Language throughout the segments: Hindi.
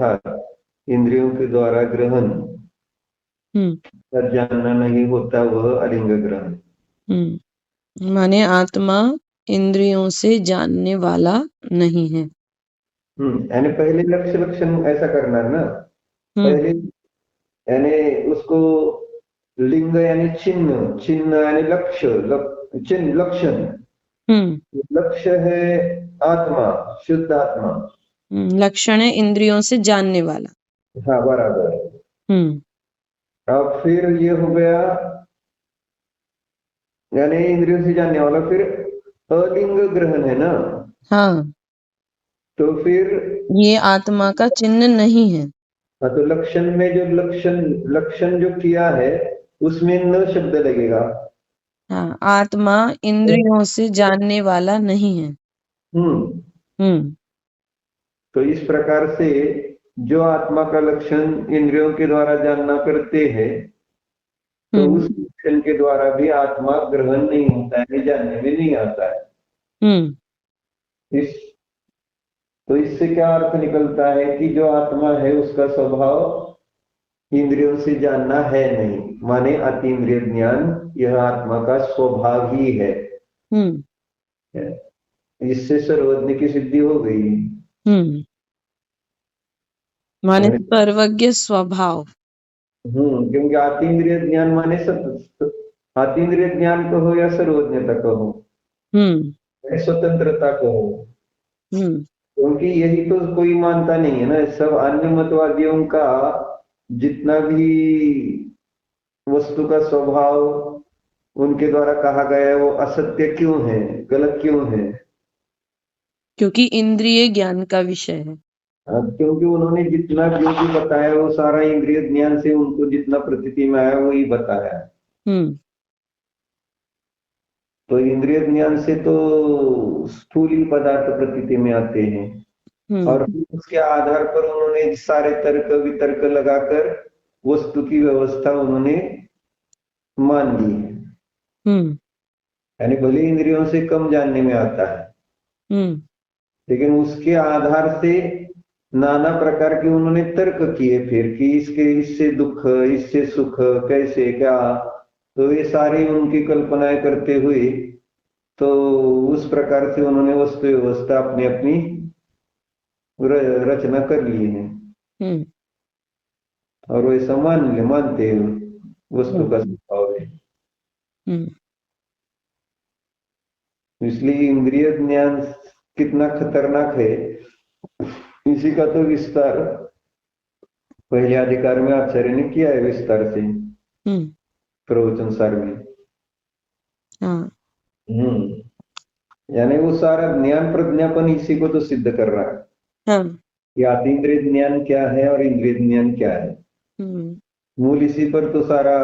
अर्थात इंद्रियों के द्वारा ग्रहण जानना नहीं होता, वह अलिंग ग्रहण। माने आत्मा इंद्रियों से जानने वाला नहीं है। यानी पहले लक्ष्य लक्षण ऐसा करना है ना, पहले यानी उसको लिंग यानी चिन्ह, चिन्ह यानी लक्ष्य, चिन्ह लक्षण, लक्ष्य है आत्मा, शुद्ध आत्मा। लक्षण है इंद्रियों से जानने वाला। हाँ बराबर। अब फिर ये हो गया यानी इंद्रियों से जानने वाला, फिर अलिंग ग्रहण है ना। हाँ, तो फिर ये आत्मा का चिन्ह नहीं है। हाँ, तो लक्षण में जो लक्षण जो किया है उसमें न शब्द लगेगा। हाँ, आत्मा इंद्रियों से जानने वाला नहीं है। तो इस प्रकार से जो आत्मा का लक्षण इंद्रियों के द्वारा जानना करते हैं, तो उस लक्षण के द्वारा भी आत्मा ग्रहण नहीं होता है, जानने में नहीं आता है। तो इससे क्या अर्थ निकलता है कि जो आत्मा है उसका स्वभाव इंद्रियों से जानना है नहीं, माने अतीन्द्रिय ज्ञान यह आत्मा का स्वभाव ही है। इससे सर्वज्ञ की सिद्धि हो गई। माने सर्वज्ञ स्वभाव। क्योंकि अतीन्द्रिय ज्ञान माने अतीन्द्रिय ज्ञान कहो या सर्वज्ञता कहो, स्वतंत्रता कहो, क्योंकि यही तो कोई मानता नहीं है ना। सब अन्य मतवादियों का जितना भी वस्तु का स्वभाव उनके द्वारा कहा गया है वो असत्य क्यों है, गलत क्यों है? क्योंकि इंद्रिय ज्ञान का विषय है। क्योंकि उन्होंने जितना जो भी बताया वो सारा इंद्रिय ज्ञान से उनको जितना प्रतीति में आया वही बताया है। तो इंद्रिय ज्ञान से तो स्थूल पदार्थ प्रतीति में आते हैं, और उसके आधार पर उन्होंने सारे तर्क वितर्क लगाकर वस्तु की व्यवस्था उन्होंने मान ली है। यानी भले इंद्रियों से कम जानने में आता है, लेकिन उसके आधार से नाना प्रकार के उन्होंने तर्क किए फिर कि इससे दुख, इससे सुख, कैसे क्या, तो ये सारी उनकी कल्पनाएं करते हुए तो उस प्रकार से उन्होंने वस्तु व्यवस्था अपनी अपनी रचना कर ली है, और वैसा मानते हैं वस्तु का स्वभाव है। इसलिए इंद्रिय ज्ञान कितना खतरनाक है, इसी का तो विस्तार पहले अधिकार में आचार्य ने किया है विस्तार से प्रवचन सार में। यानी वो सारा ज्ञान प्रज्ञापन इसी को तो सिद्ध कर रहा है कि अतीन्द्रिय ज्ञान क्या है और इंद्रिय ज्ञान क्या है। मूल इसी पर तो सारा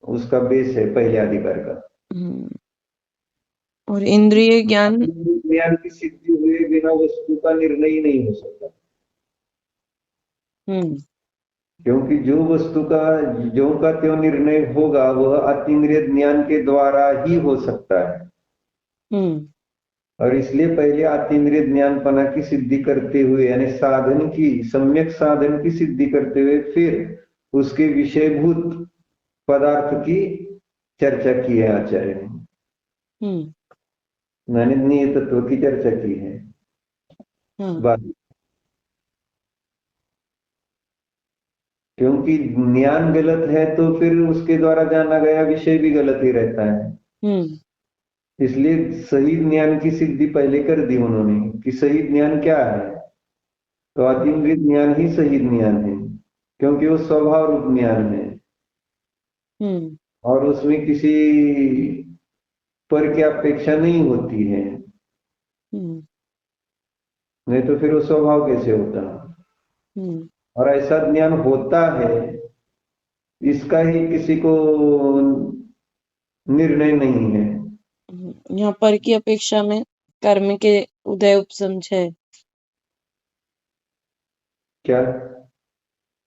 उसका बेस है पहले अधिकार का। और इंद्रिय ज्ञान की सिद्धि हुए बिना वस्तु का निर्णय ही नहीं हो सकता, क्योंकि जो वस्तु का जो का त्यों निर्णय होगा वह अतीन्द्रिय ज्ञान के द्वारा ही हो सकता है। और इसलिए पहले अतीन्द्रिय ज्ञानपना की सिद्धि करते हुए यानी साधन की सम्यक साधन की सिद्धि करते हुए फिर उसके विषयभूत पदार्थ की चर्चा की है आचार्य ने। मैंने नियत तत्व की चर्चा की है। क्योंकि ज्ञान गलत है तो फिर उसके द्वारा जाना गया विषय भी गलत ही रहता है। इसलिए सही ज्ञान की सिद्धि पहले कर दी उन्होंने कि सही ज्ञान क्या है, तो अतीन्द्रिय ज्ञान ही सही ज्ञान है, क्योंकि वो स्वभाव रूप ज्ञान है और उसमें किसी पर की अपेक्षा नहीं होती है, नहीं तो फिर वो स्वभाव कैसे होता। और ऐसा ज्ञान होता है इसका ही किसी को निर्णय नहीं है। यहाँ पर की अपेक्षा में कर्म के उदय उपसमझ है क्या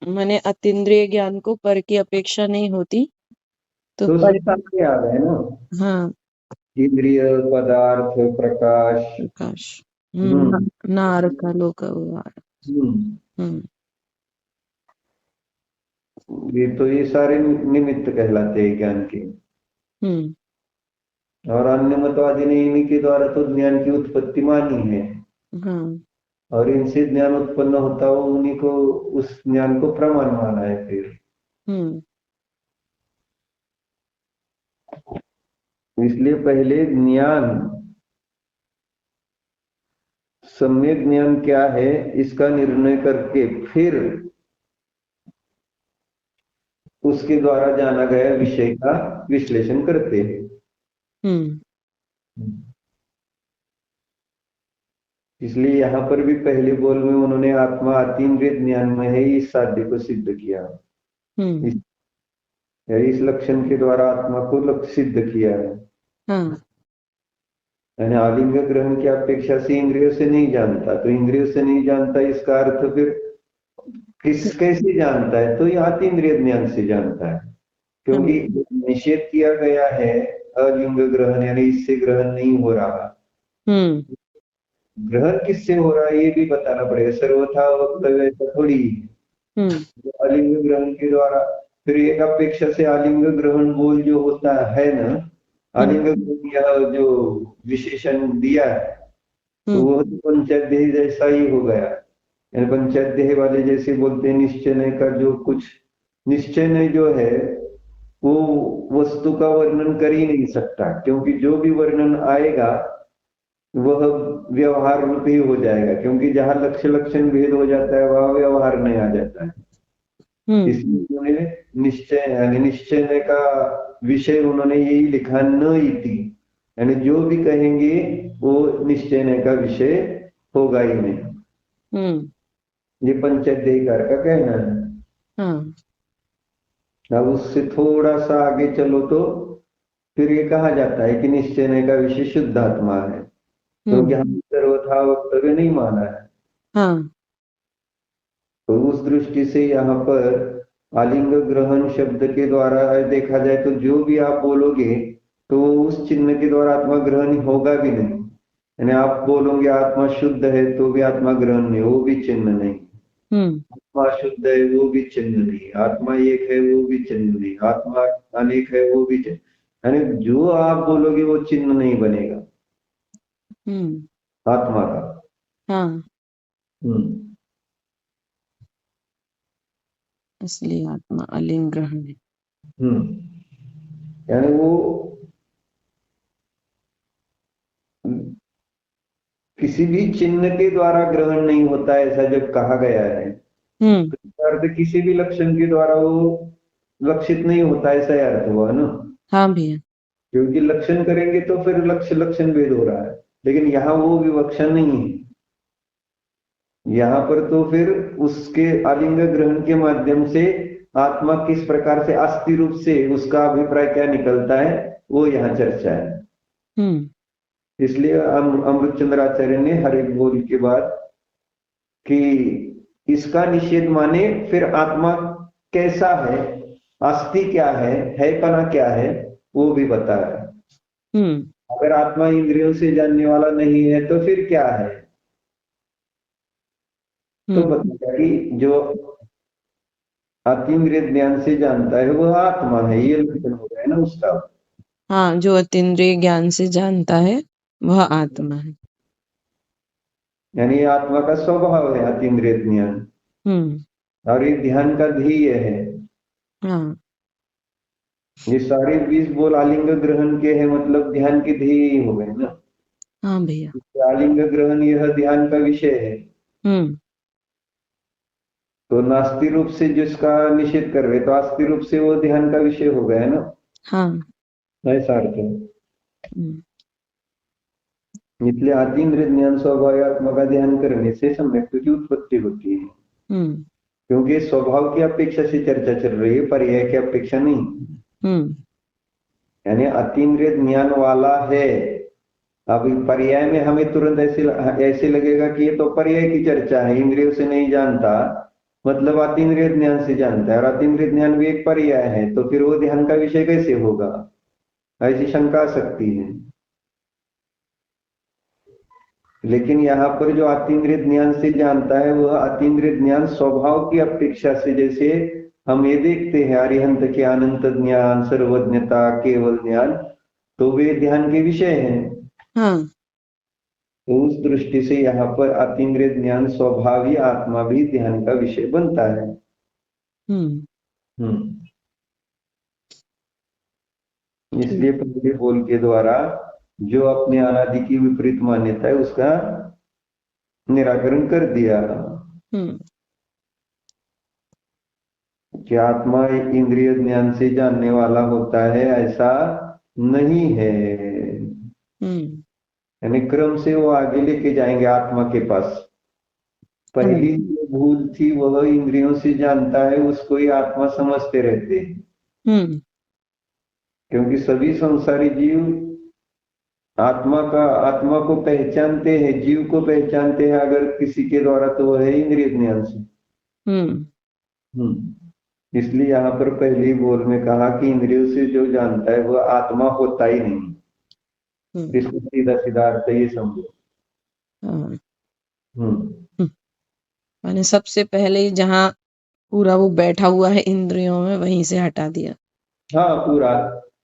माने अतीन्द्रिय ज्ञान को पर की अपेक्षा नहीं होती तो उसमें सारे आ गए ना। हाँ, इंद्रिय पदार्थ प्रकाश नारक लोक हम्म ये सारे निमित्त कहलाते हैं ज्ञान के। और अन्य मतवादी ने इन्हीं के द्वारा तो ज्ञान की उत्पत्ति मानी है, हाँ और इनसे ज्ञान उत्पन्न होता हो उन्हीं को, उस ज्ञान को प्रमाण माना है फिर। हम्म इसलिए पहले ज्ञान, सम्यक ज्ञान क्या है इसका निर्णय करके फिर उसके द्वारा जाना गया विषय का विश्लेषण करते हैं। हम्म इसलिए यहाँ पर भी पहले बोल में उन्होंने आत्मा अतीन्द्रिय ज्ञान में है इस साध्य को सिद्ध किया, हम्म इस लक्षण के द्वारा आत्मा को सिद्ध किया है। हाँ यानी आलिंग ग्रहण की अपेक्षा से इंद्रियों से नहीं जानता, तो इंद्रियों से नहीं जानता इसका अर्थ फिर कैसे जानता है, तो ये अतीन्द्रिय ज्ञान से जानता है। क्योंकि निषेध किया गया है अलिंग ग्रहण, यानी इससे ग्रहण नहीं हो रहा। ग्रहण किससे हो रहा है ये भी बताना पड़ेगा, सर्वथा वक्तव्य ऐसा थोड़ी। अलिंग ग्रहण के द्वारा फिर एक अपेक्षा से आलिंग ग्रहण बोल जो होता है ना, आलिंग ग्रहण यह जो विशेषण दिया है तो वो तो पंचाध्यायी जैसा ही हो गया। यानी पंचाध्यायी वाले जैसे बोलते हैं निश्चय का जो कुछ निश्चय जो है वो वस्तु का वर्णन कर ही नहीं सकता, क्योंकि जो भी वर्णन आएगा वह व्यवहार रूप ही हो जाएगा, क्योंकि जहां लक्ष्य लक्षण भेद हो जाता है वहां व्यवहार नहीं आ जाता है। इसलिए उन्होंने निश्चय का विषय उन्होंने यही लिखा न इति, यानी जो भी कहेंगे वो निश्चय का विषय होगा ही नहीं। ये पंचाध्यायीकार का कहना है। अब उससे थोड़ा सा आगे चलो तो फिर ये कहा जाता है कि निश्चय का विषय शुद्ध आत्मा है, क्योंकि हम सर्वथा वक्तव्य नहीं माना है। तो उस दृष्टि से यहाँ पर आलिंग ग्रहण शब्द के द्वारा देखा जाए तो जो भी आप बोलोगे तो उस चिन्ह के द्वारा आत्मा ग्रहण होगा भी नहीं। यानी आप बोलोगे आत्मा शुद्ध है तो भी आत्मा ग्रहण नहीं, वो भी चिन्ह नहीं। आत्मा शुद्ध है वो भी चिन्ह नहीं, आत्मा एक है वो भी चिन्ह नहीं, आत्मा अनेक है वो भी चिन्ह, यानी जो आप बोलोगे वो चिन्ह नहीं बनेगा आत्मा का। इसलिए आत्मा अलिंग ग्रहण है। यानी वो किसी भी चिन्ह के द्वारा ग्रहण नहीं होता है, ऐसा जब कहा गया है तो अर्थ किसी भी लक्षण के द्वारा वो लक्षित नहीं होता, ऐसा अर्थ हुआ ना। हाँ भैया, क्योंकि लक्षण करेंगे तो फिर लक्ष्य लक्षण भेद हो रहा है, लेकिन यहाँ वो विवक्षा नहीं है। यहाँ पर तो फिर उसके आलिंग ग्रहण के माध्यम से आत्मा किस प्रकार से अस्थि रूप से उसका अभिप्राय क्या निकलता है वो यहाँ चर्चा है। इसलिए अमृत चंद्राचार्य ने हर एक बोल के बाद कि इसका निषेध माने फिर आत्मा कैसा है, अस्थि क्या है पना क्या है वो भी बताया। अगर आत्मा इंद्रियों से जानने वाला नहीं है तो फिर क्या है, तो बताया कि जो अतीन्द्रिय ज्ञान से जानता है वह आत्मा है, ये लक्षण हो गया ना उसका। हाँ, जो अतीन्द्रिय ज्ञान से जानता है वह आत्मा है, यानी आत्मा का स्वभाव है अतीन्द्रिय ज्ञान। और ये ध्यान का ध्येय है। ये सारे 20 बोल आलिंग ग्रहण के हैं, मतलब ध्यान के ध्येय ही हो गए ना। हाँ भैया, आलिंग ग्रहण यह ध्यान का विषय है। तो नास्ति रूप से जिसका निषेध कर रहे तो आस्ति रूप से वो ध्यान का विषय हो गया ना। ऐसा अर्थ है। इसलिए अतीन्द्रिय ज्ञान स्वभावात्मा का ध्यान करने से सम्यक की उत्पत्ति होती है, क्योंकि स्वभाव की अपेक्षा से चर्चा चल रही है, पर्याय की अपेक्षा नहीं। यानी अतीन्द्रिय ज्ञान वाला है। अब पर्याय में हमें तुरंत ऐसे लगेगा कि ये तो पर्याय की चर्चा है, इंद्रियों से नहीं जानता मतलब अतीन्द्रिय ज्ञान से जानता है, और अतीन्द्रिय ज्ञान भी एक पर्याय है, तो फिर वो ध्यान का विषय कैसे होगा, ऐसी शंका आ सकती है। लेकिन यहाँ पर जो अतीन्द्रिय ज्ञान से जानता है वह अतीन्द्रिय ज्ञान स्वभाव की अपेक्षा से, जैसे हम ये देखते हैं अरिहंत के अनंत ज्ञान, सर्वज्ञता, केवल ज्ञान, तो वे ध्यान के विषय हैं। हाँ। तो उस दृष्टि से यहाँ पर अतीन्द्रिय ज्ञान स्वभावी आत्मा भी ध्यान का विषय बनता है। इसलिए पहले बोल के द्वारा जो अपने अनादि की विपरीत मान्यता है उसका निराकरण कर दिया कि आत्मा इंद्रिय ज्ञान से जानने वाला होता है, ऐसा नहीं है। यानी क्रम से वो आगे लेके जाएंगे आत्मा के पास। पहली जो भूल थी वह इंद्रियों से जानता है, उसको ही आत्मा समझते रहते हैं। क्योंकि सभी संसारी जीव आत्मा को पहचानते हैं, जीव को पहचानते हैं अगर किसी के द्वारा, तो वह है इंद्रिय ज्ञान से। इसलिए यहाँ पर पहले बोल में कहा कि इंद्रियों से जो जानता है वह आत्मा होता ही नहीं। इसको सीधा सीधा अर्थ ये समझो। मैंने सबसे पहले जहाँ पूरा वो बैठा हुआ है इंद्रियों में, वहीं से हटा दिया। हाँ, पूरा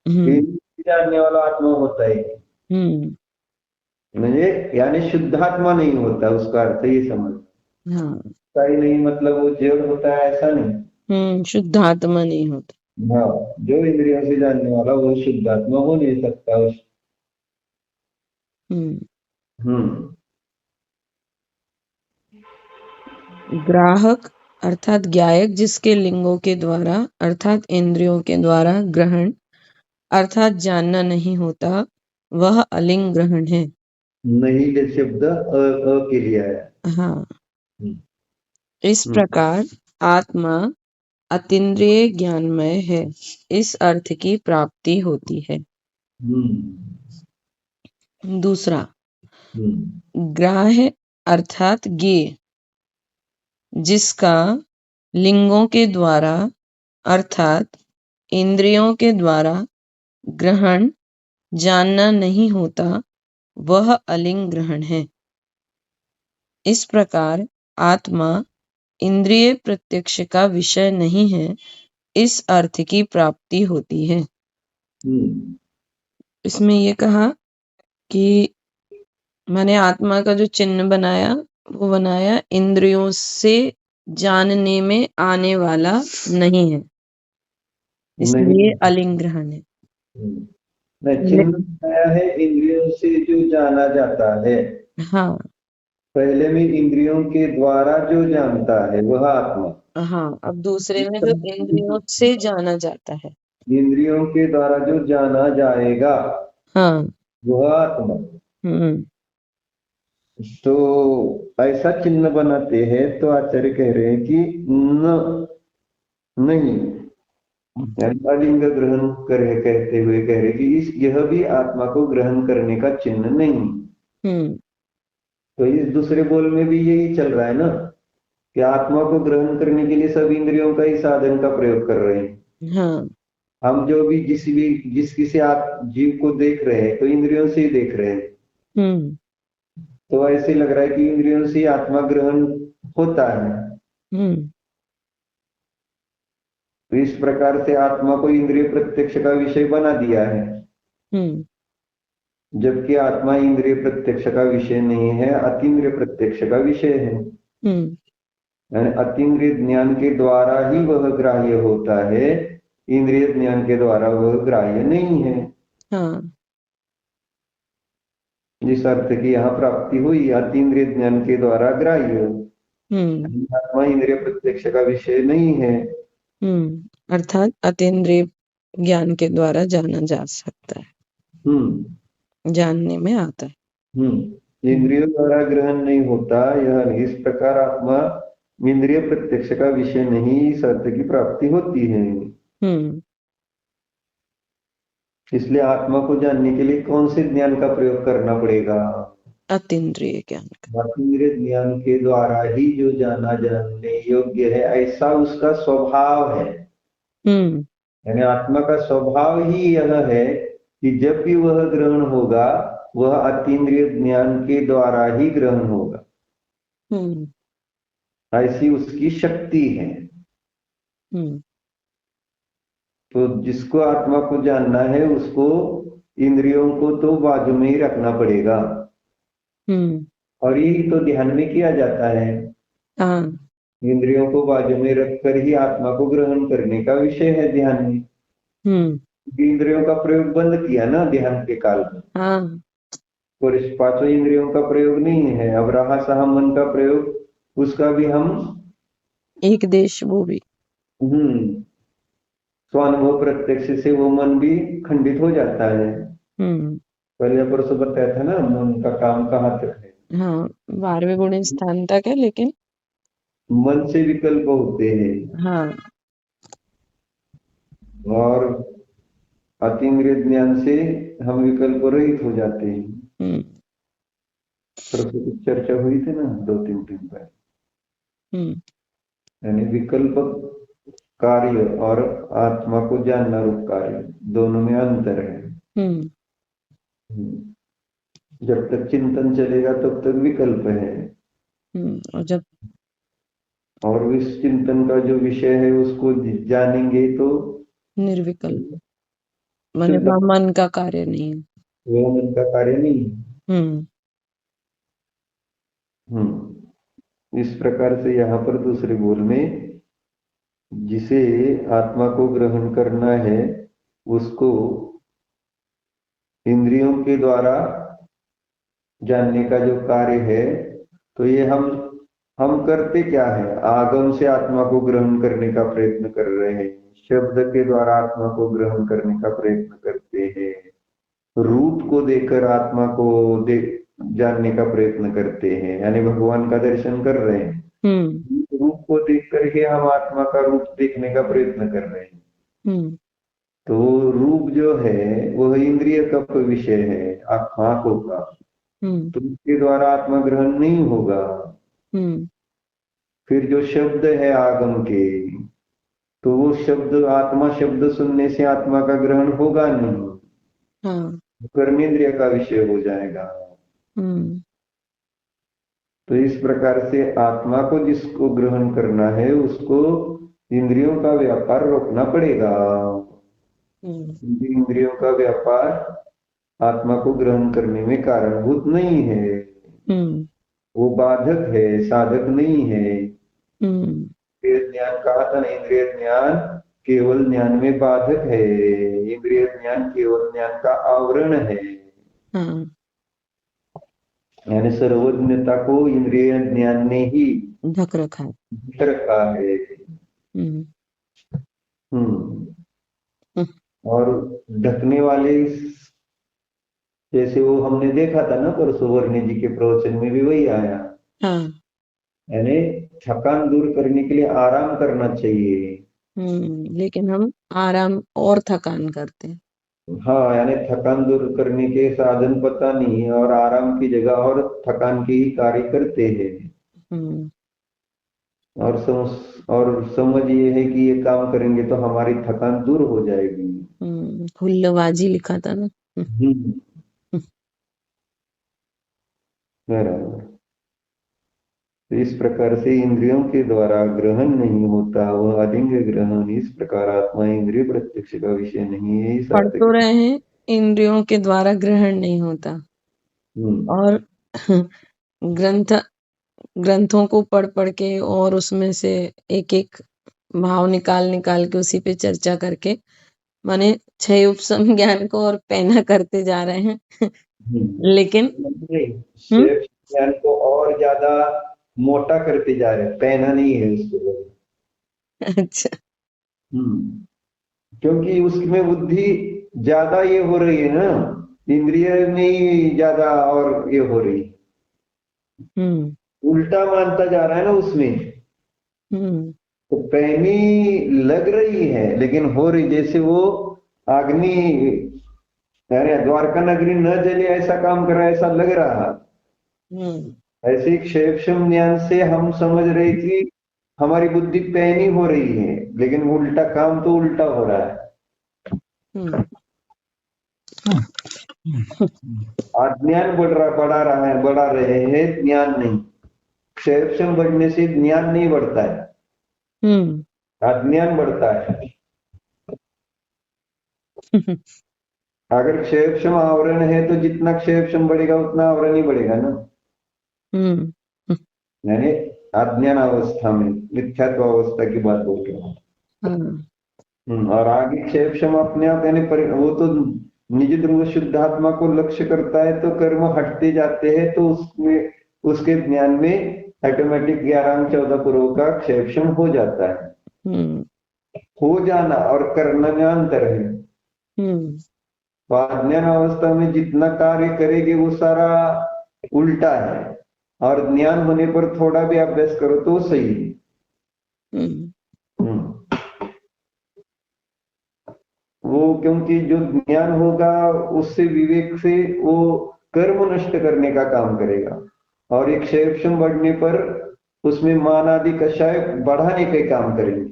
जानने वाला आत्मा होता है, मुझे यानी शुद्धात्मा नहीं होता, उसका अर्थ ये समझ। हाँ, नहीं मतलब वो जड़ होता है ऐसा नहीं। शुद्धात्मा नहीं होता। हाँ, जो इंद्रियों से जानने वाला वो शुद्धात्मा हो नहीं सकता उस। ग्राहक अर्थात ज्ञायक जिसके लिंगों के द्वारा अर्थात इंद्रियों के द्वारा ग्रहण अर्थात जानना नहीं होता, वह अलिंग ग्रहण है। नहीं ले शब्द अ के लिए आया। हाँ। इस प्रकार आत्मा अतीन्द्रिय ज्ञानमय है, इस अर्थ की प्राप्ति होती है। दूसरा, ग्राह्य अर्थात ज्ञेय जिसका लिंगों के द्वारा अर्थात इंद्रियों के द्वारा ग्रहण जानना नहीं होता, वह अलिंग ग्रहण है। इस प्रकार आत्मा इंद्रिय प्रत्यक्ष का विषय नहीं है, इस अर्थ की प्राप्ति होती है। इसमें ये कहा कि मैंने आत्मा का जो चिन्ह बनाया वो बनाया इंद्रियों से जानने में आने वाला नहीं है, इसलिए अलिंग ग्रहण है। चिन्ह बनाया है इंद्रियों से जो जाना जाता है। हाँ, पहले में इंद्रियों के द्वारा जो जानता है वह आत्मा। हाँ, अब दूसरे में जो इंद्रियों से जाना जाता है, इंद्रियों के द्वारा जो जाना जाएगा, हाँ, वह आत्मा। तो ऐसा चिन्ह बनाते हैं तो आचार्य कह रहे हैं कि नहीं, अलिंग ग्रहण करे कहते हुए कह रहे कि यह भी आत्मा को ग्रहण करने का चिन्ह नहीं। तो इस दूसरे बोल में भी यही चल रहा है ना कि आत्मा को ग्रहण करने के लिए सब इंद्रियों का ही साधन का प्रयोग कर रहे हैं। हाँ। हम जो भी जिस किसी जीव को देख रहे हैं तो इंद्रियों से ही देख रहे हैं। तो ऐसे लग रहा है कि इंद्रियों से आत्मा ग्रहण होता है। तो इस प्रकार से आत्मा को इंद्रिय प्रत्यक्ष का विषय बना दिया है, जबकि आत्मा इंद्रिय प्रत्यक्ष का विषय नहीं है, अतीन्द्रिय प्रत्यक्ष का विषय है। यानी अतीन्द्रिय ज्ञान के द्वारा ही वह ग्राह्य होता है, इंद्रिय ज्ञान के द्वारा वह ग्राह्य नहीं है। हाँ। जिस अर्थ की यहाँ प्राप्ति हुई अतीन्द्रिय ज्ञान के द्वारा ग्राह्य, आत्मा इंद्रिय प्रत्यक्ष का विषय नहीं है। अर्थात अतीन्द्रिय ज्ञान के द्वारा जाना जा सकता है, जानने में आता है। इंद्रियों द्वारा ग्रहण नहीं होता, यह इस प्रकार आत्मा इंद्रिय प्रत्यक्ष का विषय नहीं, इस अर्थ की प्राप्ति होती है। इसलिए आत्मा को जानने के लिए कौन से ज्ञान का प्रयोग करना पड़ेगा? अतीन्द्रिय ज्ञान का। अतीन्द्रिय ज्ञान के द्वारा ही जो जाना जानने योग्य है, ऐसा उसका स्वभाव है। यानी आत्मा का स्वभाव ही यह है कि जब भी वह ग्रहण होगा वह अतीन्द्रिय ज्ञान के द्वारा ही ग्रहण होगा, ऐसी उसकी शक्ति है। तो जिसको आत्मा को जानना है उसको इंद्रियों को तो बाजू में ही रखना पड़ेगा, और यही तो ध्यान में किया जाता है। इंद्रियों को बाजू में रखकर ही आत्मा को ग्रहण करने का विषय है ध्यान में। इंद्रियों का प्रयोग बंद किया ना ध्यान के काल में, और इस पांचों इंद्रियों का प्रयोग नहीं है। अब रहा सहा मन का प्रयोग, उसका भी हम एक देश वो भी स्वानुभव प्रत्यक्ष से वो मन भी खंडित हो जाता है। पहले परसों बताया था ना, मन का काम कहाँ तक है। हाँ, 12वें गुण स्थान तक है, लेकिन मन से विकल्प होते हैं। हाँ, और अतीन्द्रिय ज्ञान से हम विकल्प रहित हो जाते हैं। परसों की चर्चा हुई थी ना 2-3 दिन पहले। यानी विकल्प कार्य और आत्मा को जानना रूप कार्य, दोनों में अंतर है। जब तक चिंतन चलेगा तब तक विकल्प है, और इस चिंतन का जो विषय है उसको जानेंगे तो निर्विकल्प, माने मन का कार्य नहीं है, वो मन का कार्य नहीं है। इस प्रकार से यहाँ पर दूसरे बोल में जिसे आत्मा को ग्रहण करना है उसको इंद्रियों के द्वारा जानने का जो कार्य है, तो ये हम करते क्या है, आगम से आत्मा को ग्रहण करने का प्रयत्न कर रहे हैं, शब्द के द्वारा आत्मा को ग्रहण करने का प्रयत्न करते हैं, रूप को देखकर आत्मा को जानने का प्रयत्न करते हैं, यानी भगवान का दर्शन कर रहे हैं। रूप को देखकर ही हम आत्मा का रूप देखने का प्रयत्न कर रहे हैं। तो रूप जो है वह इंद्रिय का विषय है, आंखों का, तो उसके द्वारा आत्मा ग्रहण नहीं होगा। फिर जो शब्द है आगम के, तो वो शब्द, आत्मा शब्द सुनने से आत्मा का ग्रहण होगा नहीं, कर्मेंद्रिय का विषय हो जाएगा। तो इस प्रकार से आत्मा को जिसको ग्रहण करना है उसको इंद्रियों का व्यापार रोकना पड़ेगा। इंद्रियों का व्यापार आत्मा को ग्रहण करने में कारणभूत नहीं है, वो बाधक है, साधक नहीं है। इंद्रिय ज्ञान कहा था ना, इंद्रिय ज्ञान केवल ज्ञान में बाधक है, इंद्रिय ज्ञान केवल ज्ञान का आवरण है। यानी सर्वज्ञता को इंद्रिय ज्ञान ने ही ढक रखा है। और ढकने वाले, जैसे वो हमने देखा था ना परसों वर्णी जी के प्रवचन में भी वही आया, यानी थकान दूर करने के लिए आराम करना चाहिए। लेकिन हम आराम और थकान करते हैं। हाँ, यानी थकान दूर करने के साधन पता नहीं है, और आराम की जगह और थकान के ही कार्य करते हैं। और समझ ये है कि ये काम करेंगे तो हमारी थकान दूर हो जाएगी। हुल्लबाजी लिखा था ना। बराबर। तो इस प्रकार से इंद्रियों के द्वारा ग्रहण नहीं होता, वह अधिंग ग्रहण। इस प्रकार आत्मा इंद्रिय प्रत्यक्ष का विषय नहीं है। पढ़ तो रहे हैं, इंद्रियों के द्वारा ग्रहण नहीं होता, और ग्रंथों को पढ़ पढ़ के और उसमें से एक एक भाव निकाल निकाल के उसी पे चर्चा करके, माने 6 उपसम ज्ञान को और पैना करते जा रहे हैं। लेकिन ज्ञान को और ज्यादा मोटा करते जा रहे हैं, पैना नहीं है उसको। अच्छा। क्योंकि उसमें बुद्धि ज्यादा ये हो रही है ना, इंद्रिय में ज्यादा और ये हो रही, उल्टा मानता जा रहा है ना उसमें। तो पैनी लग रही है लेकिन हो रही, जैसे वो अग्नि, अरे द्वारका नगरी न जले ऐसा काम कर रहा है, ऐसा लग रहा। ऐसे क्षेपम ज्ञान से हम समझ रहे कि हमारी बुद्धि पैनी हो रही है, लेकिन उल्टा काम तो उल्टा हो रहा है। अज्ञान बढ़ा रहे हैं, ज्ञान नहीं। क्षयक्षम बढ़ने से ज्ञान नहीं बढ़ता है, अज्ञान बढ़ता है। अगर क्षयक्षम आवरण है तो जितना क्षयक्षम बढ़ेगा उतना आवरण ही बढ़ेगा ना, यानी अज्ञान अवस्था में, मिथ्यात्व अवस्था की बात बोल रहा हूँ। और आगे क्षेपक्षम अपने आप यानी वो तो निज ध्रुव शुद्धात्मा को लक्ष्य करता है तो कर्म हटते जाते हैं, तो उसमें उसके ज्ञान में ऑटोमेटिक 11-14 पूर्व का क्षेपक्षम हो जाता है। हो जाना और करना में अंतर है। तो अज्ञान अवस्था में जितना कार्य करेगी वो सारा उल्टा है, और ज्ञान होने पर थोड़ा भी अभ्यास करो तो सही है। वो क्योंकि जो ज्ञान होगा उससे विवेक से वो कर्म नष्ट करने का काम करेगा, और एक क्षेपक्षम बढ़ने पर उसमें मान आदि कषाय बढ़ाने के काम करेंगे।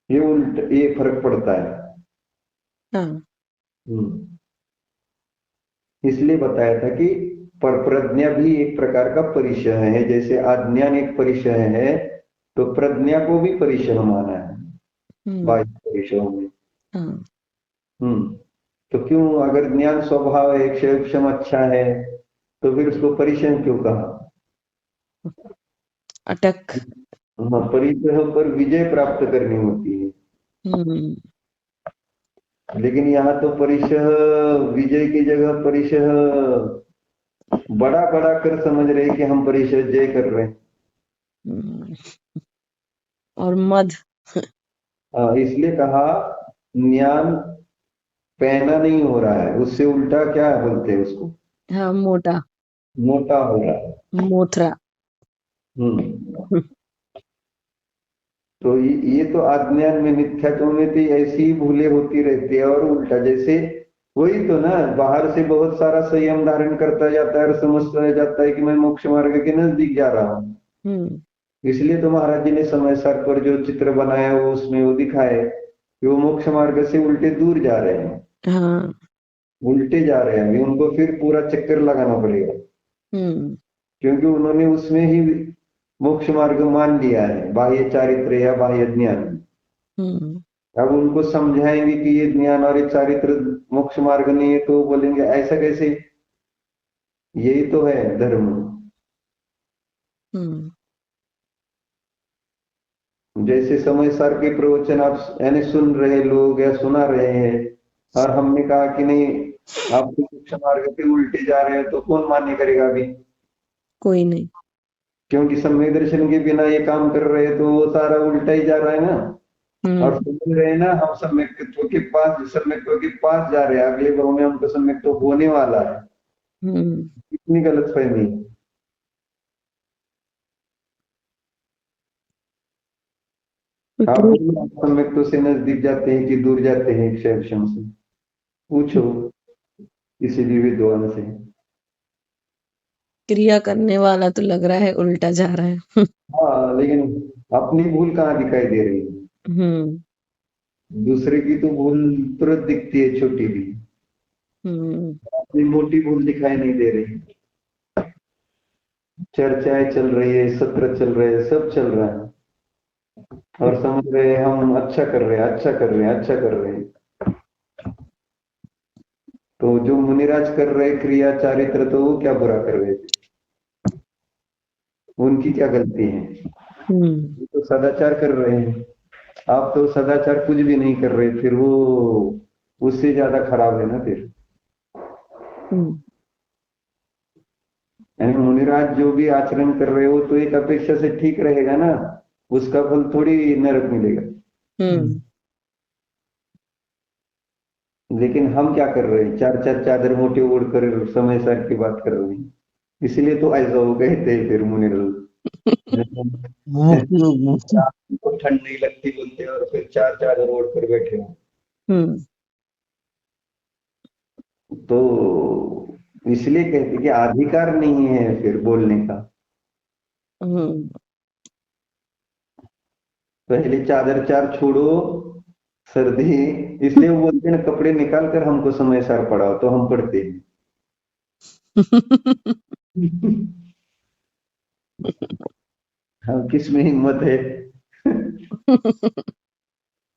ये उल्ट ये फर्क पड़ता है। इसलिए बताया था कि पर प्रज्ञा भी एक प्रकार का परिचय है, जैसे अज्ञान एक परिचय है तो प्रज्ञा को भी परिचय माना है बाह्य परिचयों में। तो क्यों, अगर ज्ञान स्वभाव है, क्षेम अच्छा है, तो फिर उसको परिचय क्यों कहा? अटक। हाँ, परिचय पर विजय प्राप्त करनी होती है। लेकिन यहाँ तो परिचय विजय की जगह परिचय बड़ा बड़ा कर समझ रहे कि हम परिचय जय कर रहे हैं। और मद इसलिए कहा ज्ञान पहना नहीं हो रहा है, उससे उल्टा क्या बोलते हैं उसको? हाँ, मोटा मोटा हो रहा है, मोथरा। तो ये तो अज्ञान में, मिथ्यात्व में तो ऐसी ही भूलें होती रहती है, और उल्टा जैसे वही तो ना, बाहर से बहुत सारा संयम धारण करता जाता है और समझता जाता है कि मैं मोक्ष मार्ग के नजदीक जा रहा हूँ। इसलिए तो महाराज जी ने समय सार पर जो चित्र बनाया वो उसमें वो दिखाए कि वो मोक्ष मार्ग से उल्टे दूर जा रहे हैं। हाँ। उल्टे जा रहे हैं, उनको फिर पूरा चक्कर लगाना पड़ेगा, क्योंकि उन्होंने उसमें ही मोक्ष मार्ग मान लिया है, बाह्य चारित्र या बाह्य ज्ञान। अब उनको समझाएंगे कि ये ज्ञान और ये चारित्र मोक्ष मार्ग नहीं है, तो बोलेंगे ऐसा कैसे, यही तो है धर्म। जैसे समय सार के प्रवचन आप यानी सुन रहे लोग या सुना रहे हैं, और हमने कहा कि नहीं आप मोक्ष मार्ग पे उल्टे जा रहे हैं, तो कौन मान्य करेगा? अभी कोई नहीं, क्योंकि सम्यक दर्शन के बिना ये काम कर रहे हैं, तो वो सारा उल्टा ही जा रहा है ना। और समझ रहे हैं ना, हम सम्यक्त्व के पास जा रहे हैं, अगले भाव में हमको सम्यक्त्व होने वाला है। कितनी गलत फहमी। आप सम्यक्त्व से नजदीक जाते हैं कि दूर जाते हैं क्षेम से? पूछो किसी भी विद्वान से। क्रिया करने वाला तो लग रहा है उल्टा जा रहा है। हाँ, लेकिन अपनी भूल कहाँ दिखाई दे रही है? दूसरे की तो भूल तुरंत दिखती है, छोटी भी। अपनी मोटी भूल दिखाई नहीं दे रही। चर्चाएं चल रही है, सत्र चल रहे हैं, सब चल रहा है, और समझ रहे हैं हम अच्छा कर रहे हैं, अच्छा कर रहे हैं, अच्छा कर रहे हैं। तो जो मुनिराज कर रहे क्रिया चारित्र, तो वो क्या बुरा कर रहे थे? उनकी क्या गलती है? तो सदाचार कर रहे हैं। आप तो सदाचार कुछ भी नहीं कर रहे, फिर वो उससे ज्यादा खराब है ना फिर। यानी मुनिराज जो भी आचरण कर रहे हो तो एक अपेक्षा से ठीक रहेगा ना, उसका फल थोड़ी नरक मिलेगा। लेकिन हम क्या कर रहे हैं? चार चार चादर मोटे ओढ़कर समय सार की बात कर रहे हैं। इसलिए तो ऐसा हो गए थे फिर मुनिराज। तो ठंड नहीं लगती बोलते, और फिर चार चादर ओढ़ कर बैठे हो। तो इसलिए कहते कि अधिकार नहीं है फिर बोलने का। पहले चादर चार छोड़ो, सर्दी, इसलिए वो बोलते हैं ना, कपड़े निकाल कर हमको समय सार पढ़ाओ, तो हम पढ़ते हैं। हम किस में हिम्मत है।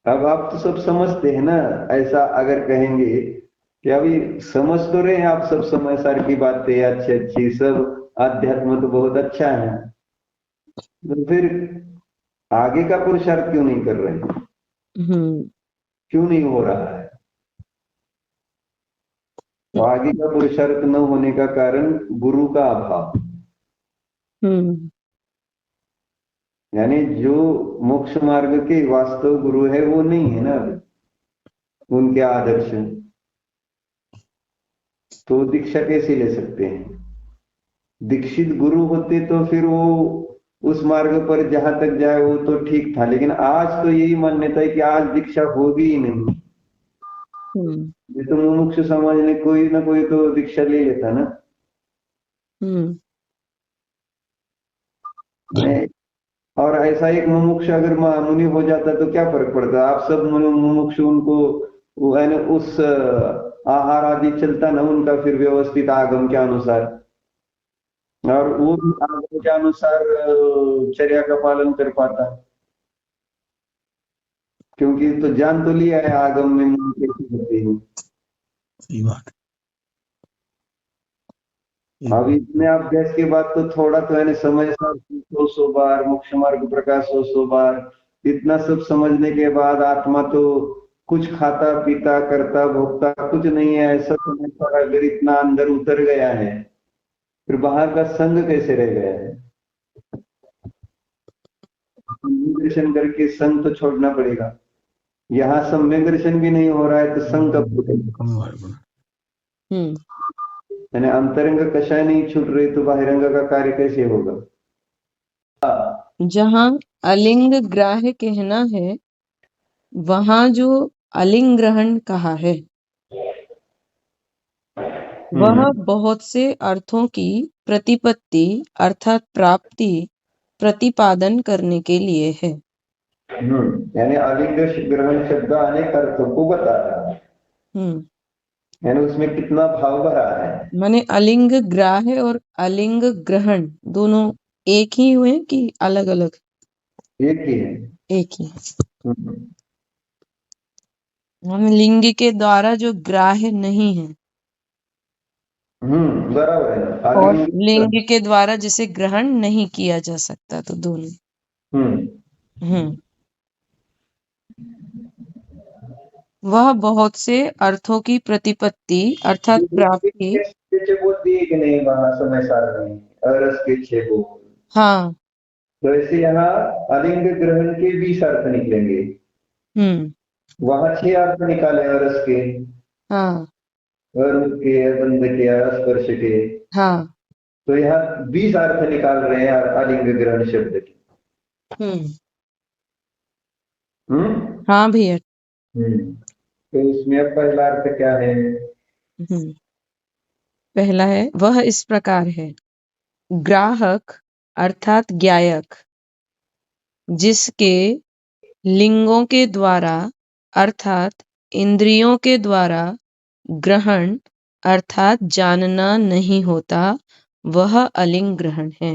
अब आप तो सब समझते हैं ना, ऐसा अगर कहेंगे कि अभी समझ तो रहे हैं आप सब समय सार की बातें अच्छी अच्छी सब, आध्यात्म तो बहुत अच्छा है, तो फिर आगे का पुरुषार्थ क्यों नहीं कर रहे हैं, हम्म क्यों नहीं हो रहा है? तो आगे का पुरुषार्थ न होने का कारण गुरु का अभाव, हम्म यानी जो मोक्ष मार्ग के वास्तव गुरु है वो नहीं है ना अभी, उनके आदर्श, तो दीक्षा कैसे ले सकते हैं? दीक्षित गुरु होते तो फिर वो उस मार्ग पर जहां तक जाए वो तो ठीक था, लेकिन आज तो यही मान्यता है कि आज दीक्षा होगी ही नहीं। हम्म ये तो मुमुक्षु समाज ने कोई ना कोई तो दीक्षा ले लेता ना। हम्म नहीं, और ऐसा एक मुमुक्षु अगर मुनि हो जाता तो क्या फर्क पड़ता? आप सब मुमुक्षु उनको वो है ना, उस आहार आदि चलता ना उनका फिर व्यवस्थित आगम के अनुसार, और वो भी आगम के अनुसार चर्या का पालन कर पाता, क्योंकि तो जान तो लिया है आगम में मुनि कैसे होते हैं। सही बात है। अब इतने अभ्यास के बाद तो थोड़ा तो है ना, समय सार 100 बार मोक्ष मार्ग प्रकाश 100 बार, इतना सब समझने के बाद आत्मा तो कुछ खाता पीता करता भोगता कुछ नहीं है, ऐसा समय पर अगर इतना अंदर उतर गया है, फिर बाहर का संग कैसे रह गया है? दर्शन करके संग तो छोड़ना पड़ेगा। यहाँ सम्यक दर्शन भी नहीं हो रहा है तो संग कब छूटेगा? हम्म यानी अंतरंग कषाय नहीं छूट रही तो बाहिरंग का कार्य कैसे होगा? जहाँ अलिंग ग्राह्य कहना है, वहां जो अलिंग ग्रहण कहा है वह बहुत से अर्थों की प्रतिपत्ति अर्थात प्राप्ति प्रतिपादन करने के लिए है। यानी अलिंग ग्रहण शब्द अनेक अर्थों को बता रहा है, हम्म यानी उसमें कितना भाव भरा है। माने अलिंग ग्राह्य और अलिंग ग्रहण दोनों एक ही हुए कि अलग अलग? एक ही है। एक ही। हम्म, माने लिंग के द्वारा जो ग्राह्य नहीं है बराबर है और अलिंग। लिंग के द्वारा जिसे ग्रहण नहीं किया जा सकता, तो दोनों। हम्म हम्म वह बहुत से अर्थों की प्रतिपत्ति अर्थात प्राप्ति। पीछे बोलती है कि नहीं वहां समय सार में अरस के 6 बोल, हाँ। तो ऐसे यहाँ अलिंग ग्रहण के 20 अर्थ निकलेंगे, हम्म वहां 6 अर्थ निकाले अरस के, हाँ अरुण के, बंध के, स्पर्श के, हाँ। तो यहाँ 20 अर्थ निकाल रहे हैं अलिंग ग्रहण शब्द के। हम्म हम्म हाँ भैया। तो इसमें अब पहला अर्थ क्या है? हम्म पहला है, वह इस प्रकार है। ग्राहक अर्थात ज्ञायक, जिसके लिंगों के द्वारा अर्थात इंद्रियों के द्वारा ग्रहण अर्थात जानना नहीं होता, वह अलिंग ग्रहण है।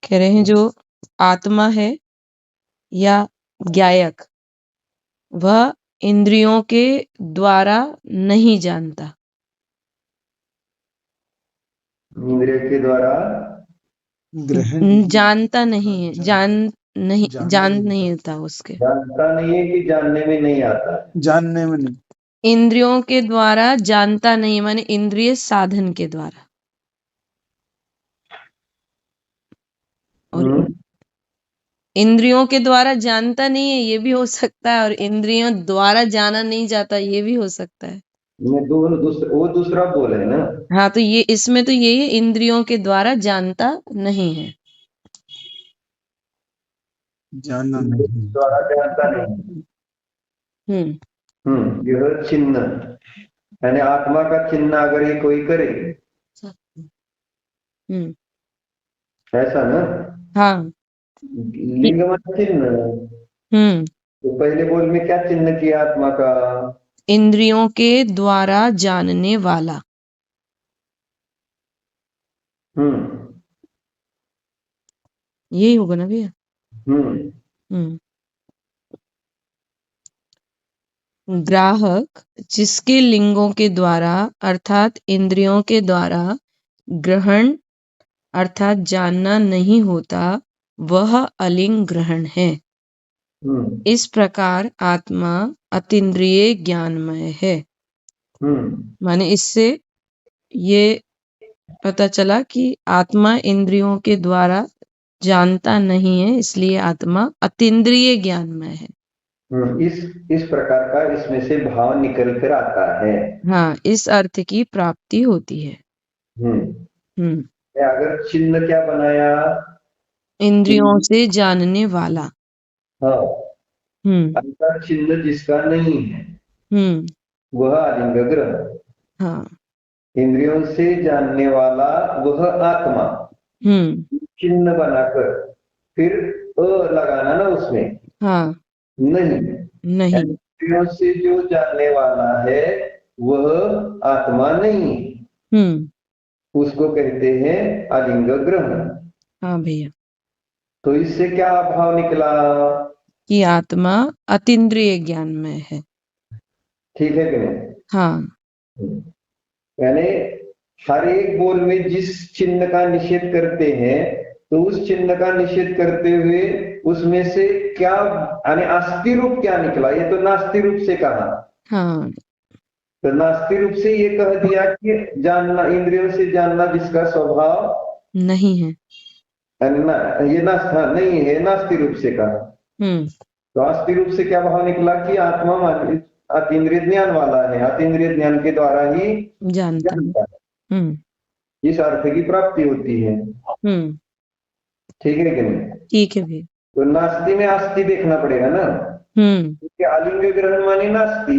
कह रहे हैं जो आत्मा है या ज्ञायक, वह इंद्रियों के द्वारा नहीं जानता, इंद्रिय के द्वारा जानता नहीं है, जान नहीं होता उसके। जानता नहीं है कि जानने में नहीं आता है। जानने में नहीं। इंद्रियों के द्वारा जानता नहीं माने इंद्रिय साधन के द्वारा, और इंद्रियों के द्वारा जानता नहीं है ये भी हो सकता है, और इंद्रियों द्वारा जाना नहीं जाता ये भी हो सकता है। वो दूसरा बोल है ना। हाँ, तो ये इसमें तो ये है, इंद्रियों के द्वारा जानता नहीं है। जानना नहीं। द्वारा जानता नहीं। यह चिन्ह, यानी आत्मा का चिन्ह अगर ये कोई करे, हम्म ऐसा ना, हाँ। लिंग में चिन्ह, हम्म तो पहले बोल में क्या चिन्ह किया आत्मा का? इंद्रियों के द्वारा जानने वाला। यही होगा ना भैया? हम्म। ग्राहक जिसके लिंगों के द्वारा अर्थात इंद्रियों के द्वारा ग्रहण अर्थात जानना नहीं होता, वह अलिंग ग्रहण है। इस प्रकार आत्मा अतीन्द्रिय ज्ञानमय है। माने इससे ये पता चला कि आत्मा इंद्रियों के द्वारा जानता नहीं है, इसलिए आत्मा अतीन्द्रिय ज्ञानमय है। इस प्रकार का इसमें से भाव निकल कर आता है। हाँ, इस अर्थ की प्राप्ति होती है। अगर चिन्ह क्या बनाया? इंद्रियों से जानने वाला। हाँ, अंतर चिन्ह जिसका नहीं है वह आलिंग ग्रहण। हाँ, इंद्रियों से जानने वाला वह आत्मा। चिन्ह बनाकर फिर लगाना ना उसमें। हाँ, नहीं, इंद्रियों से जो जानने वाला है वह आत्मा नहीं, उसको कहते हैं आलिंग ग्रहण। हाँ भैया। तो इससे क्या भाव निकला? कि आत्मा अतीन्द्रिय ज्ञानमय है। ठीक है कि नहीं? हाँ, यानी हर एक बोल में जिस चिन्ह का निषेध करते हैं तो उस चिन्ह का निषेध करते हुए उसमें से क्या यानी अस्थि रूप क्या निकला? ये तो नास्ति रूप से कहा। हाँ, तो नास्ति रूप से ये कह दिया कि जानना, इंद्रियों से जानना जिसका स्वभाव नहीं है, ये नहीं है, नास्ति रूप से कहा। तो अस्थि रूप से क्या भाव निकला कि आत्मा अतीन्द्रिय ज्ञान वाला है, अतीन्द्रिय ज्ञान के द्वारा ही जानता है। इस अर्थ की प्राप्ति होती है। ठीक है कि नहीं? ठीक है भैया। तो नास्ति में अस्थि देखना पड़ेगा ना, क्योंकि आलिंग ग्रहण माने नास्ति।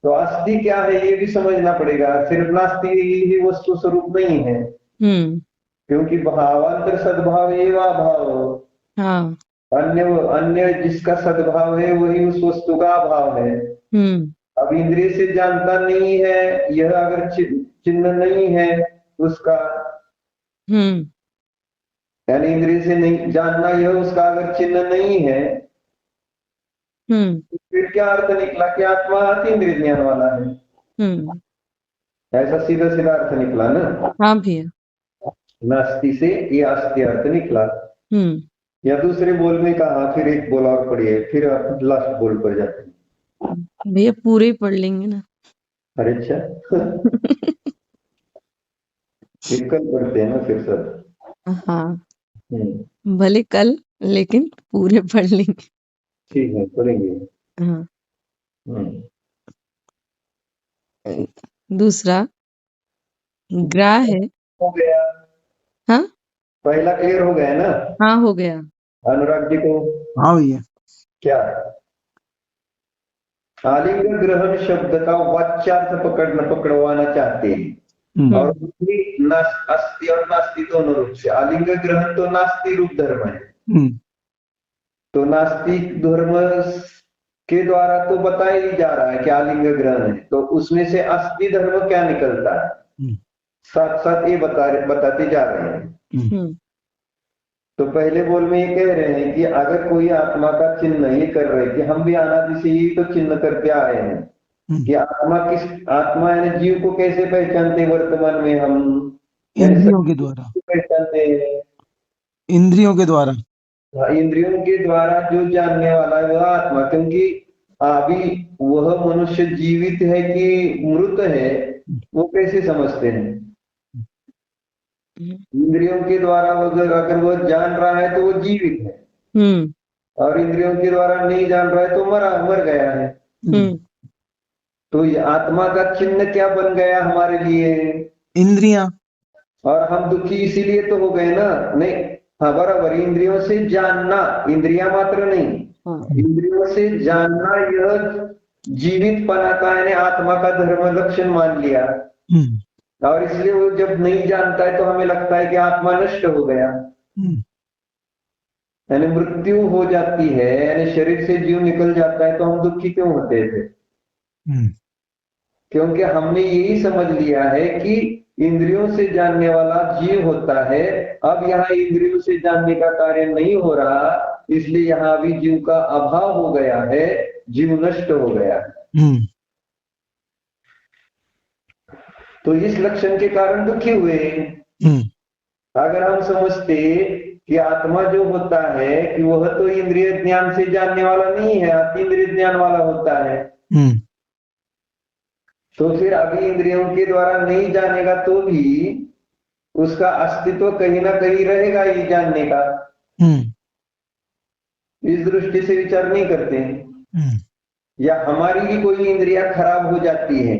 तो अस्थि क्या है ये भी समझना पड़ेगा। सिर्फ नास्ति ही वस्तु स्वरूप नहीं है, क्योंकि भावांतर सद्भाव एवं भाव। अन्य जिसका सद्भाव है वही उस वस्तु का अभाव है। अब इंद्रिय से जानता नहीं है, यह अगर चिन्ह नहीं है उसका, यानी इंद्रिय से नहीं जानना यह उसका अगर चिन्ह नहीं है, तो फिर क्या अर्थ निकला कि आत्मा अतीन्द्रिय ज्ञान वाला है। ऐसा सीधा सीधा अर्थ निकला ना। हाँ भैया। नास्ति से ये अस्थि अर्थ निकला। या दूसरे बोल में कहा, फिर एक बोल और पढ़िए, फिर आप लास्ट बोल पर जाते हैं। भैया पूरे ही पढ़ लेंगे ना। अरे अच्छा। फिर कल पढ़ते हैं ना फिर सब। हाँ, भले कल, लेकिन पूरे पढ़ लेंगे। ठीक है, पढ़ेंगे। हाँ। दूसरा ग्राह है। हो गया? हाँ, पहला क्लियर हो गया ना? हाँ हो गया। अनुराग जी को? हाँ भैया। क्या आलिंग ग्रहण शब्द का वाच्यार्थ पकड़वाना चाहते हैं, और अस्थि और नास्ति दोनों रूप से। आलिंग ग्रहण तो नास्ति रूप धर्म है, तो नास्तिक धर्म के द्वारा तो बताया ही जा रहा है कि आलिंग ग्रहण है, तो उसमें से अस्थि धर्म क्या निकलता है साथ साथ ये बताते जा रहे हैं। तो पहले बोल में ये कह रहे हैं कि अगर कोई आत्मा का चिन्ह ये कर रहे कि हम भी अनादि से ही तो चिन्ह करते आए हैं कि आत्मा यानी जीव को कैसे पहचानते वर्तमान में हम? इंद्रियों के द्वारा पहचानते हैं। इंद्रियों के द्वारा, इंद्रियों के द्वारा जो जानने वाला है वह आत्मा, क्योंकि अभी वह मनुष्य जीवित है कि मृत है वो कैसे समझते हैं? इंद्रियों के द्वारा अगर वह जान रहा है तो वो जीवित है, और इंद्रियों के द्वारा नहीं जान रहा है तो मर गया है। तो ये आत्मा का चिन्ह क्या बन गया हमारे लिए? इंद्रियां। और हम दुखी इसीलिए तो हो गए ना? नहीं, हाँ बराबर, इंद्रियों से जानना, इंद्रियां मात्र नहीं, इंद्रियों से जानना यह जीवित पना का यानी आत्मा का धर्म लक्षण मान लिया, और इसलिए वो जब नहीं जानता है तो हमें लगता है कि आत्मा नष्ट हो गया। यानी मृत्यु हो जाती है, यानी शरीर से जीव निकल जाता है, तो हम दुखी क्यों होते थे? क्योंकि हमने यही समझ लिया है कि इंद्रियों से जानने वाला जीव होता है। अब यहाँ इंद्रियों से जानने का कार्य नहीं हो रहा, इसलिए यहाँ अभी जीव का अभाव हो गया है, जीव नष्ट हो गया है। तो इस लक्षण के कारण दुखी हुए। अगर हम समझते कि आत्मा जो होता है कि वह तो इंद्रिय ज्ञान से जानने वाला नहीं है, अतीन्द्रिय ज्ञान वाला होता है, तो फिर अभी इंद्रियों के द्वारा नहीं जानेगा तो भी उसका अस्तित्व कहीं ना कहीं रहेगा ये जानने का। इस दृष्टि से विचार नहीं करते हैं। या हमारी भी कोई इंद्रिया खराब हो जाती है,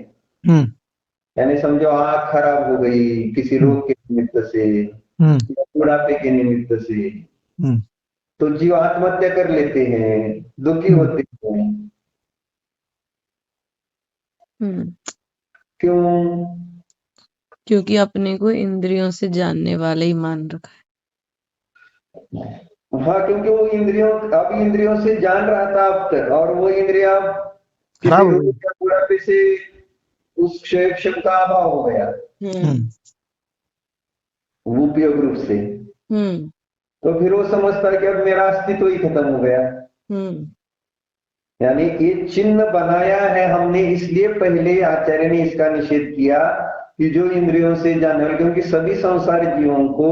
यानी समझो आंख खराब हो गई किसी रोग के निमित्त से, बुढ़ापे के निमित्त से, तो जीव आत्महत्या कर लेते हैं, दुखी होते हैं। क्यों? क्योंकि अपने को इंद्रियों से जानने वाला ही मान रखा है। हाँ, क्योंकि वो इंद्रियों से जान रहा था अब तक, और वो इंद्रिया खराब हो बुढ़ापे से उस क्षय का अभाव हो गया उपयोग रूप से। तो फिर वो समझता है कि अब मेरा अस्तित्व ही खत्म हो गया। यानी ये चिन्ह बनाया है हमने, इसलिए पहले आचार्य ने इसका निषेध किया कि जो इंद्रियों से जानने, क्योंकि सभी संसारी जीवों को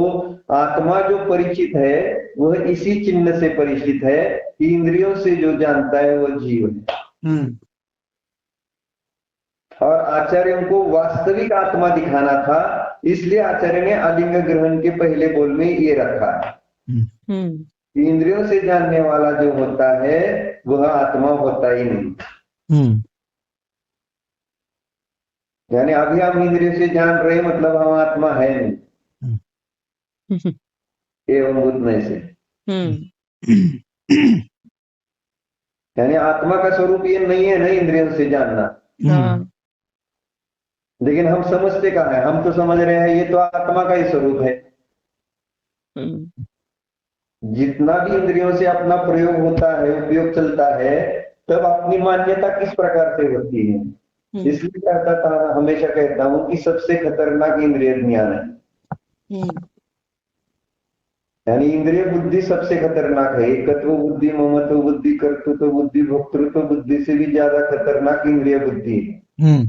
आत्मा जो परिचित है वह इसी चिन्ह से परिचित है कि इंद्रियों से जो जानता है वह जीव है। और आचार्यों को वास्तविक आत्मा दिखाना था, इसलिए आचार्य ने अलिंग ग्रहण के पहले बोल में ये रखा है। इंद्रियों से जानने वाला जो होता है वह आत्मा होता ही नहीं। यानी अभी हम इंद्रियों से जान रहे मतलब हम आत्मा है नहीं, एवं बुद्धि से। यानी आत्मा का स्वरूप ये नहीं है ना इंद्रियों से जानना। लेकिन हम समझते कहाँ है, हम तो समझ रहे हैं ये तो आत्मा का ही स्वरूप है। जितना भी इंद्रियों से अपना प्रयोग होता है, उपयोग चलता है, तब अपनी मान्यता किस प्रकार से होती है। इसलिए कहता था, हमेशा कहता हूं कि सबसे खतरनाक इंद्रिय ज्ञान है। यानी इंद्रिय बुद्धि सबसे खतरनाक है। एकत्व बुद्धि, ममत्व बुद्धि, कर्तृत्व बुद्धि, भोक्तृत्व बुद्धि से भी ज्यादा खतरनाक इंद्रिय बुद्धि है।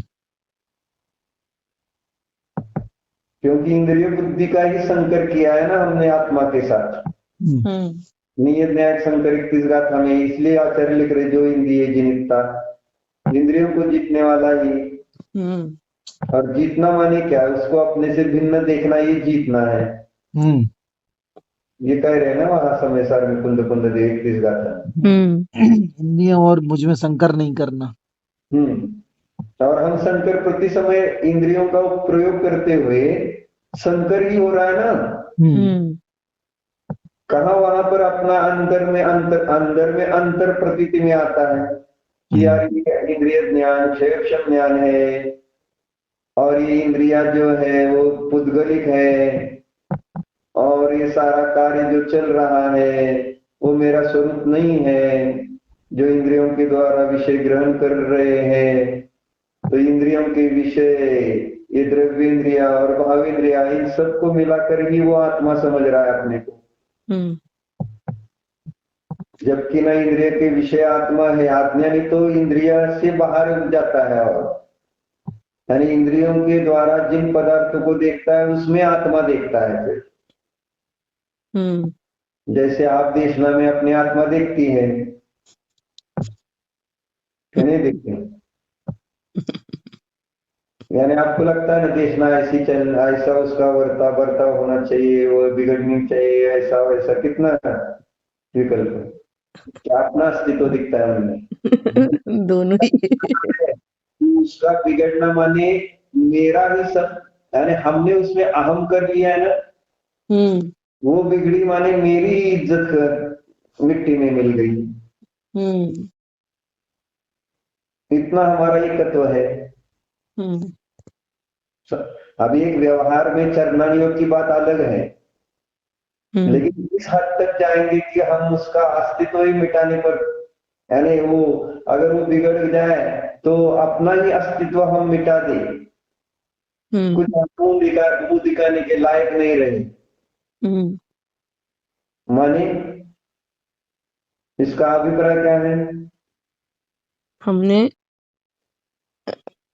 क्योंकि इंद्रिय बुद्धि का ही संकर किया है ना हमने आत्मा के साथ। नियत न्याय संकर 31 गाथा में इसलिए आचार्य लिख रहे जो इंद्रिय जिनिता, इंद्रियों को जीतने वाला ही। और जीतना माने क्या, उसको अपने से भिन्न देखना, ये जीतना है। ये कह रहे हैं ना वहां समय सार में कुंद कुंद दे 31 गाथा। इंद्रियों और मुझ में संकर नहीं करना। और हम संकर प्रति समय इंद्रियों का प्रयोग करते हुए संकर ही हो रहा है ना। कहा वहां पर अपना अंदर में अंतर प्रतीति में आता है कि यार ये इंद्रिय ज्ञान क्षेत्र ज्ञान है, और ये इंद्रिया जो है वो पुद्गलिक है, और ये सारा कार्य जो चल रहा है वो मेरा स्वरूप नहीं है, जो इंद्रियों के द्वारा विषय ग्रहण कर रहे हैं। तो इंद्रियों के विषय ये द्रव्येंद्रिया और भावेंद्रिया, इन सबको मिलाकर ही वो आत्मा समझ रहा है अपने को। जबकि ना इंद्रिय के विषय आत्मा है, आत्मा नहीं तो इंद्रिया से बाहर उठ जाता है। और यानी इंद्रियों के द्वारा जिन पदार्थों को देखता है उसमें आत्मा देखता है। फिर जैसे आप देशना में अपनी आत्मा देखती है कि नहीं देखती? यानी आपको लगता है ना देशना ऐसी चल, ऐसा उसका बर्ताव होना चाहिए, वो बिगड़नी चाहिए, ऐसा वैसा, कितना विकल्प, क्या अपना अस्तित्व दिखता है उनमें? दोनों ही। उसका बिगड़ना माने मेरा भी सब, यानी हमने उसमें अहम कर लिया है ना, वो बिगड़ी माने मेरी इज्जत मिट्टी में मिल गई। इतना हमारा एकत्व है। अभी एक व्यवहार में चरना योग की बात अलग है, लेकिन इस हद तक जाएंगे कि हम उसका अस्तित्व ही मिटाने पर, यानी वो अगर वो बिगड़ जाए तो अपना ही अस्तित्व हम मिटा दें, कुछ हम मुंह दिखाने के लायक नहीं रहे। माने इसका अभिप्राय क्या है? हमने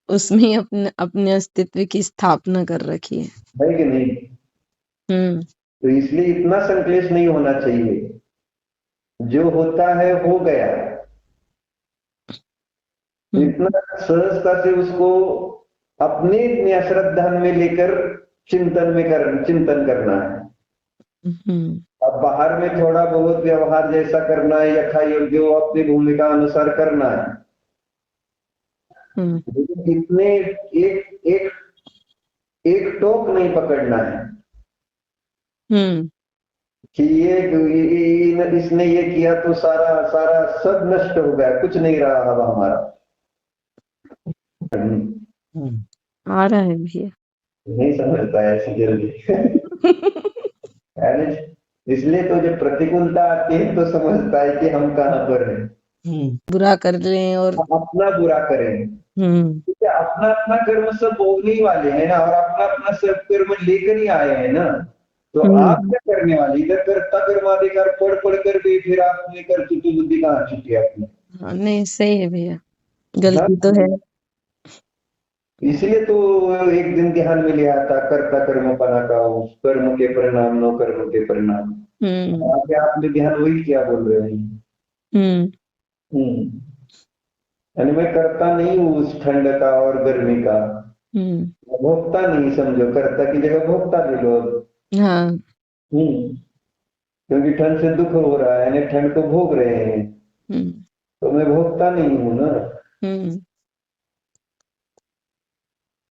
उसमें ही अपने अपने अस्तित्व की स्थापना कर रखी है कि नहीं? तो इसलिए इतना संक्लेश नहीं होना चाहिए, जो होता है हो गया, इतना सहजता से उसको अपने श्रद्धा में लेकर चिंतन करना है। अब बाहर में थोड़ा बहुत व्यवहार जैसा करना है, यथा योग्य वो अपनी भूमिका अनुसार करना है, लेकिन इतने एक एक एक टोक नहीं पकड़ना है कि इसने ये किया तो सारा सारा सब नष्ट हो गया, कुछ नहीं रहा अब हमारा। आ रहा है भैया, नहीं समझता है ऐसी जल्दी। इसलिए तो जब प्रतिकूलता आती है तो समझता है कि हम कहाँ पर हैं। बुरा कर लें और अपना बुरा करें, क्योंकि अपना अपना कर्म सब भोगने ही वाले हैं ना, और अपना अपना सब कर्म लेकर ही आए हैं ना। तो आप क्या करने वाले? इधर कर्ता कर्माधिकार पढ़ कर भी फिर आपने कर चुकी बुद्धि कहाँ चुकी अपनी? नहीं सही है भैया, गलती तो है। इसलिए तो एक दिन ध्यान में लिया था, कर्ता कर्म पना का, उस कर्म के परिणाम नो कर्म के परिणाम। आगे आपने ध्यान वही क्या बोल रहे हैं? यानी मैं करता नहीं हूँ उस ठंड का और गर्मी का, भोगता नहीं, समझो कर्ता की जगह भोगता ले लो। हाँ। क्योंकि ठंड से दुख हो रहा है, यानी ठंड को भोग रहे हैं, तो मैं भोगता नहीं हूँ ना।